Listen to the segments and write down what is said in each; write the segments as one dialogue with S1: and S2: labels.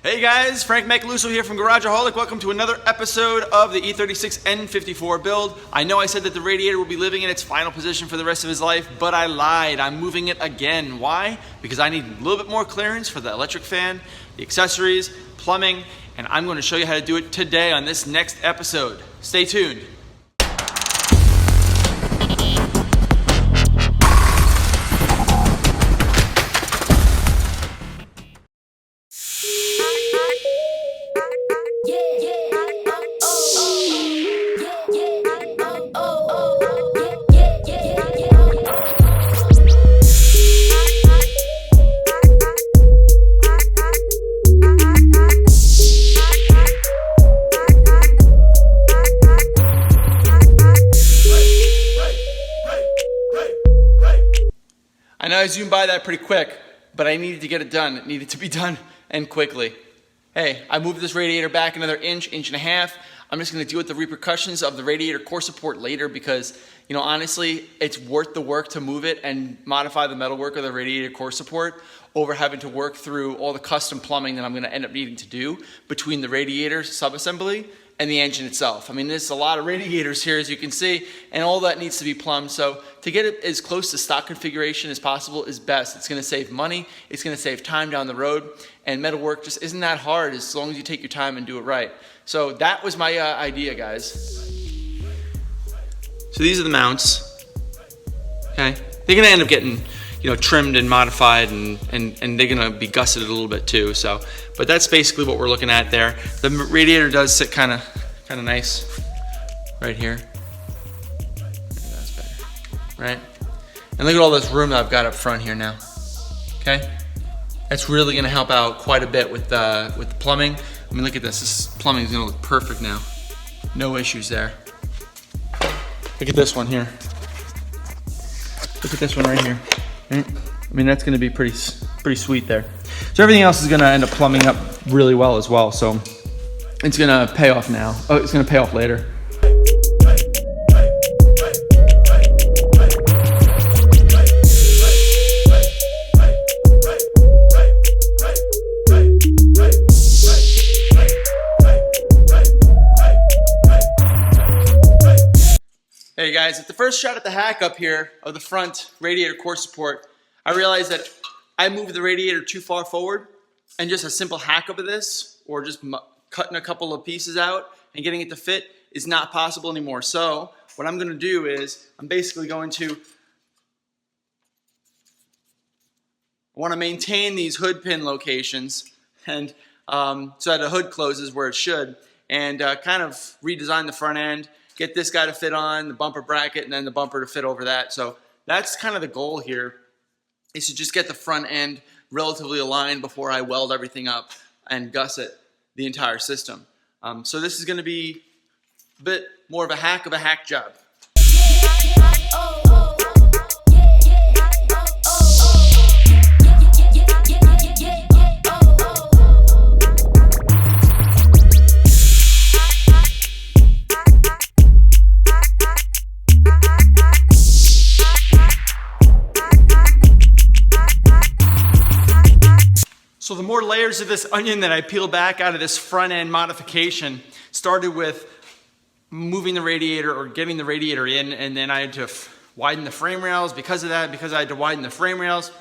S1: Hey guys, Frank Macaluso here from Garageaholic. Welcome to another episode of the E36 M54 build. I know I said that the radiator will be living in its final position for the rest of his life, but I lied. I'm moving it again. Why? Because I need a little bit more clearance for the electric fan, the accessories, plumbing, and I'm going to show you how to do it today on this next episode. Stay tuned. I know I zoomed by that pretty quick, but I needed to get it done. It needed to be done and quickly. Hey, I moved this radiator back another inch and a half. I'm just gonna deal with the repercussions of the radiator core support later because, you know, honestly, it's worth the work to move it and modify the metalwork of the radiator core support over having to work through all the custom plumbing that I'm gonna end up needing to do between the radiator subassembly and the engine itself. I mean, there's a lot of radiators here, as you can see, and all that needs to be plumbed. So to get it as close to stock configuration as possible is best. It's gonna save money, it's gonna save time down the road, and metalwork just isn't that hard as long as you take your time and do it right. So that was my idea, guys. So these are the mounts, okay? They're gonna end up getting, you know, trimmed and modified, and they're gonna be gusseted a little bit too. So, but that's basically what we're looking at there. The radiator does sit kind of nice right here. That's better, right? And look at all this room that I've got up front here now. Okay, that's really gonna help out quite a bit with the plumbing. I mean, look at this. This plumbing is gonna look perfect now. No issues there. Look at this one here. Look at this one right here. I mean, that's going to be pretty sweet there. So everything else is going to end up plumbing up really well as well. So it's going to pay off now. Oh, it's going to pay off later. Hey guys, at the first shot at the hack up here of the front radiator core support, I realized that I moved the radiator too far forward, and just a simple hack up of this, or just cutting a couple of pieces out and getting it to fit, is not possible anymore. So what I'm going to do is I'm basically going to want to maintain these hood pin locations, and so that the hood closes where it should, and kind of redesign the front end. Get this guy to fit on the bumper bracket, and then the bumper to fit over that. So that's kind of the goal here, is to just get the front end relatively aligned before I weld everything up and gusset the entire system. So this is going to be a bit more of a hack job. So the more layers of this onion that I peel back out of this front end modification started with moving the radiator or getting the radiator in, and then I had to widen the frame rails. Because of that, because I had to widen the frame rails,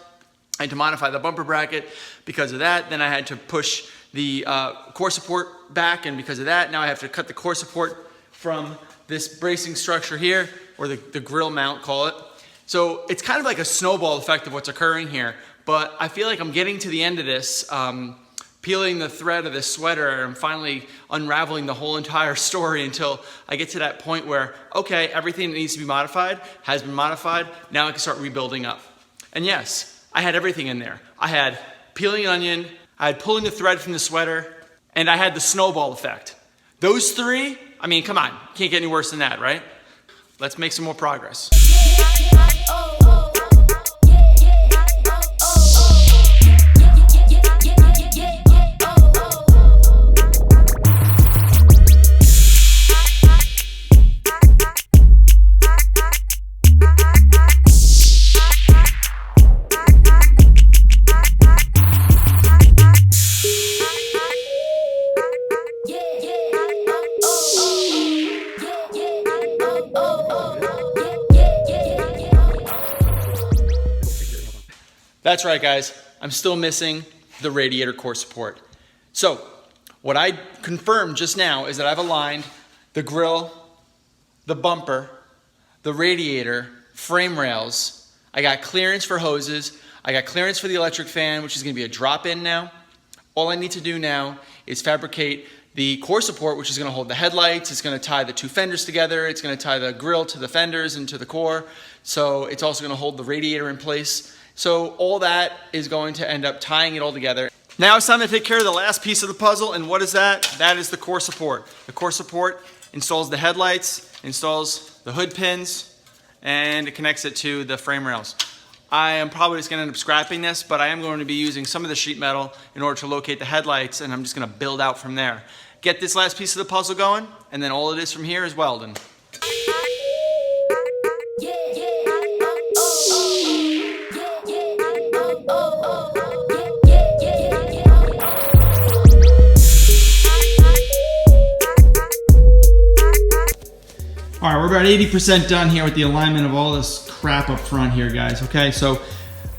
S1: I had to modify the bumper bracket. Because of that, then I had to push the core support back, and because of that, now I have to cut the core support from this bracing structure here, or the grill mount, call it. So it's kind of like a snowball effect of what's occurring here. But I feel like I'm getting to the end of this, peeling the thread of this sweater, and I'm finally unraveling the whole entire story until I get to that point where, okay, everything that needs to be modified has been modified. Now I can start rebuilding up. And yes, I had everything in there. I had peeling an onion, I had pulling the thread from the sweater, and I had the snowball effect. Those three, I mean, come on, can't get any worse than that, right? Let's make some more progress. That's right, guys. I'm still missing the radiator core support. So what I confirmed just now is that I've aligned the grill, the bumper, the radiator, frame rails. I got clearance for hoses. I got clearance for the electric fan, which is going to be a drop-in now. All I need to do now is fabricate the core support, which is going to hold the headlights. It's going to tie the two fenders together. It's going to tie the grill to the fenders and to the core. So it's also going to hold the radiator in place. So all that is going to end up tying it all together. Now it's time to take care of the last piece of the puzzle. And what is that? That is the core support. The core support installs the headlights, installs the hood pins, and it connects it to the frame rails. I am probably just going to end up scrapping this, but I am going to be using some of the sheet metal in order to locate the headlights, and I'm just going to build out from there. Get this last piece of the puzzle going, and then all it is from here is welding. All right, we're about 80% done here with the alignment of all this crap up front here, guys. Okay, so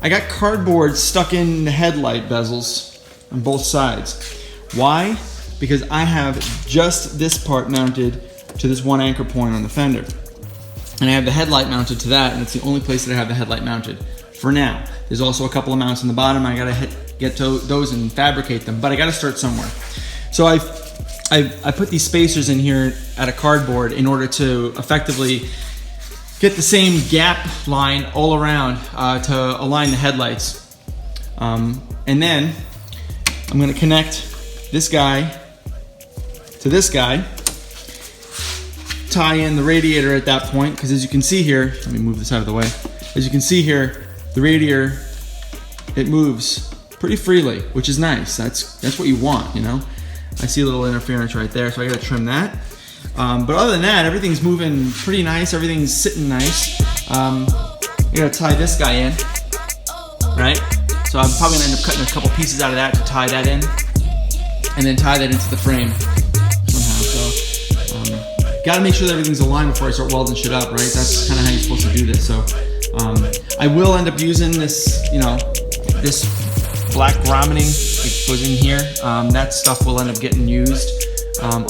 S1: I got cardboard stuck in the headlight bezels on both sides. Why? Because I have just this part mounted to this one anchor point on the fender. And I have the headlight mounted to that, and it's the only place that I have the headlight mounted for now. There's also a couple of mounts in the bottom. I gotta get to those and fabricate them, but I gotta start somewhere. So I put these spacers in here out of cardboard in order to effectively get the same gap line all around to align the headlights. And then I'm gonna connect this guy to this guy, tie in the radiator at that point, because as you can see here, let me move this out of the way. As you can see here, the radiator, it moves pretty freely, which is nice. That's what you want, you know? I see a little interference right there, so I gotta trim that. But other than that, everything's moving pretty nice. Everything's sitting nice. I gotta tie this guy in, right? So I'm probably gonna end up cutting a couple pieces out of that to tie that in, and then tie that into the frame somehow. So gotta make sure that everything's aligned before I start welding shit up, right? That's kind of how you're supposed to do this. So I will end up using this, you know, this black grommeting. It goes in here. That stuff will end up getting used on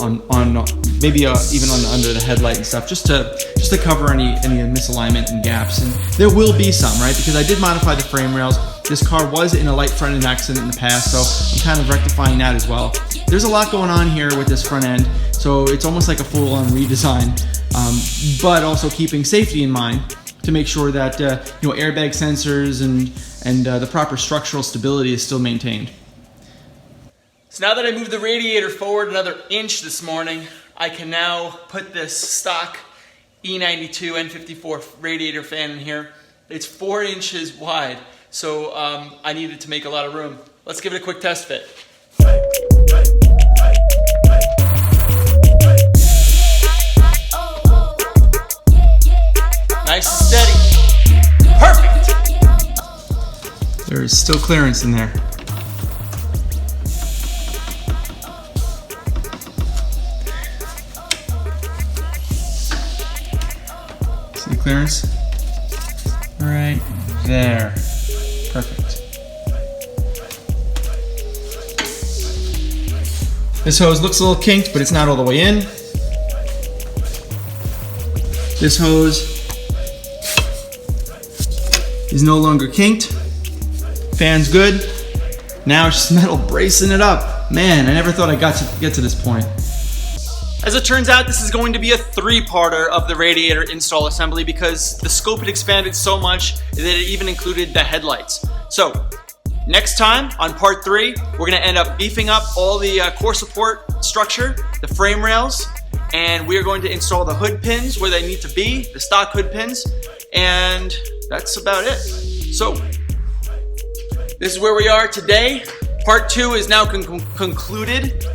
S1: maybe even on under the headlight and stuff, just to cover any misalignment and gaps. And there will be some, right? Because I did modify the frame rails. This car was in a light front end accident in the past, so I'm kind of rectifying that as well. There's a lot going on here with this front end, so it's almost like a full-on redesign, but also keeping safety in mind to make sure that you know, airbag sensors and the proper structural stability is still maintained. So now that I moved the radiator forward another inch this morning, I can now put this stock E92 M30 radiator fan in here. It's 4 inches wide, so I needed to make a lot of room. Let's give it a quick test fit. Nice and steady. Perfect. There is still clearance in there. See the clearance? Right there. Perfect. This hose looks a little kinked, but it's not all the way in. This hose is no longer kinked. Fan's good. Now it's just metal bracing it up. Man, I never thought I'd get to this point. As it turns out, this is going to be a 3-parter of the radiator install assembly because the scope had expanded so much that it even included the headlights. So, next time on part 3, we're gonna end up beefing up all the core support structure, the frame rails, and we are going to install the hood pins where they need to be, the stock hood pins, and that's about it. So, this is where we are today. Part 2 is now concluded.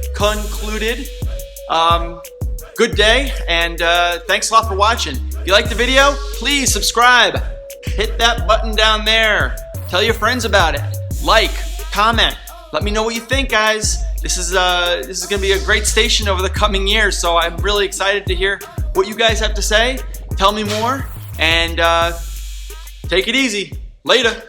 S1: Good day, and thanks a lot for watching. If you liked the video, please subscribe. Hit that button down there. Tell your friends about it. Like, comment. Let me know what you think, guys. This is gonna be a great station over the coming years, so I'm really excited to hear what you guys have to say. Tell me more, and take it easy. Later.